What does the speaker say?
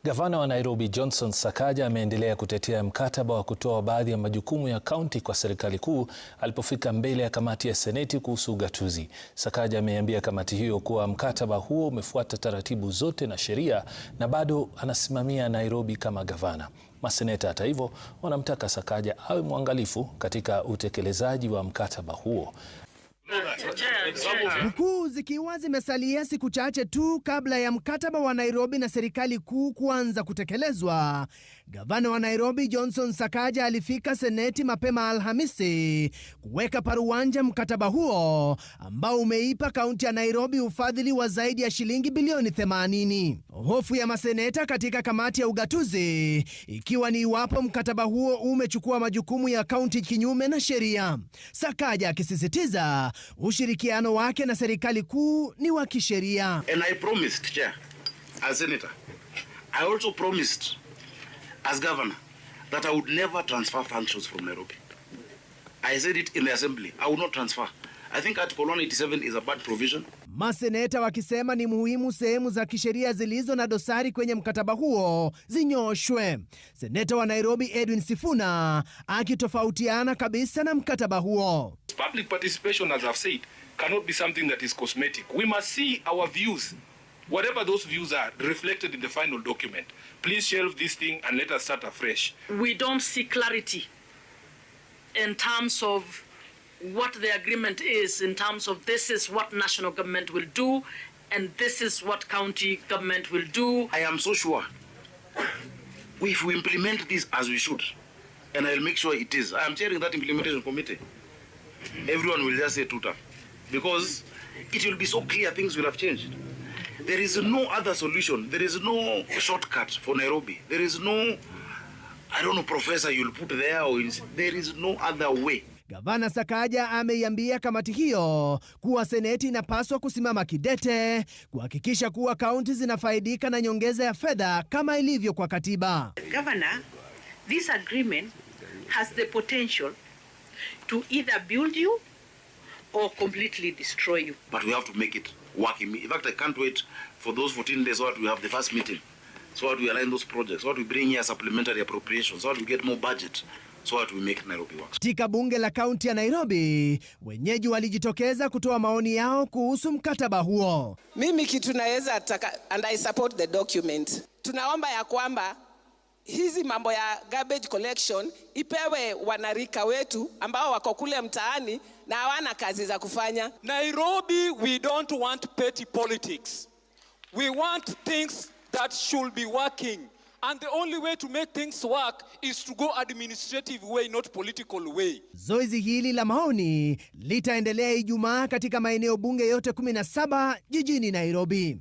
Gavana wa Nairobi Johnson Sakaja ameendelea kutetea mkataba wa kutoa baadhi ya majukumu ya kaunti kwa serikali kuu alipofika mbele ya kamati ya seneti kuhusu ugatuzi. Sakaja ameambia kamati hiyo kuwa mkataba huo umefuata taratibu zote na sheria na bado anasimamia Nairobi kama gavana. Maseneta hata hivyo wanamtaka Sakaja awe mwangalifu katika utekelezaji wa mkataba huo. Huku zikiwa zimesalia siku chache tu kabla ya mkataba wa Nairobi na serikali kuu kuanza kutekelezwa, gavana wa Nairobi Johnson Sakaja alifika seneti mapema Alhamisi kuweka paruanja mkataba huo ambao umeipa kaunti ya Nairobi ufadhili wa zaidi ya shilingi bilioni 80. Hofu ya maseneta katika kamati ya ugatuzi ikiwa ni iwapo mkataba huo umechukua majukumu ya kaunti kinyume na sheria, Sakaja akisisitiza ushirikiano wake na serikali kuu ni wa kisheria. And I promised, Chair, as Senator, I also promised as Governor that I would never transfer functions from Nairobi. I said it in the Assembly, I would not transfer. I think Article 187 is a bad provision. Maseneta wakisema ni muhimu sehemu za kisheria zilizo na dosari kwenye mkataba huo zinyoshwe. Seneta wa Nairobi Edwin Sifuna akitofautiana kabisa na mkataba huo. Public participation, as I've said, cannot be something that is cosmetic. We must see our views, whatever those views are, reflected in the final document. Please shelve this thing and let us start afresh. We don't see clarity in terms of what the agreement is, in terms of this is what national government will do and this is what county government will do. I am so sure if we implement this as we should, and I'll make sure it is. I am chairing that implementation committee. Everyone will just say tuta, because it will be so clear things will have changed. There is no other solution. There is no shortcut for Nairobi. There is no, I don't know, professor you'll put there, or there is no other way. Gavana Sakaja ameiambia kamati hiyo kuwa seneti inapaswa kusimama kidete kuhakikisha kuwa kaunti zinafaidika na nyongeza ya fedha kama ilivyo kwa katiba. Governor, this agreement has the potential to either build you or completely destroy you. But we have to make it work. In fact, I can't wait for those 14 days so that we have the first meeting, so that we align those projects, so that we bring here supplementary appropriations, so that we get more budget, so that we make Nairobi work. Katika bunge la kaunti ya Nairobi, wenyeji walijitokeza kutoa maoni yao kuhusu mkataba huo. Mimi kitu naweza and I support the document. Tunaomba ya kwamba hizi mambo ya garbage collection ipewe wanarika wetu ambao wako kule mtaani na hawana kazi za kufanya. Nairobi, we don't want petty politics. We want things that should be working. And the only way to make things work is to go administrative way, not political way. Zoezi hili la maoni litaendelea Ijumaa katika maeneo bunge yote 17 jijini Nairobi.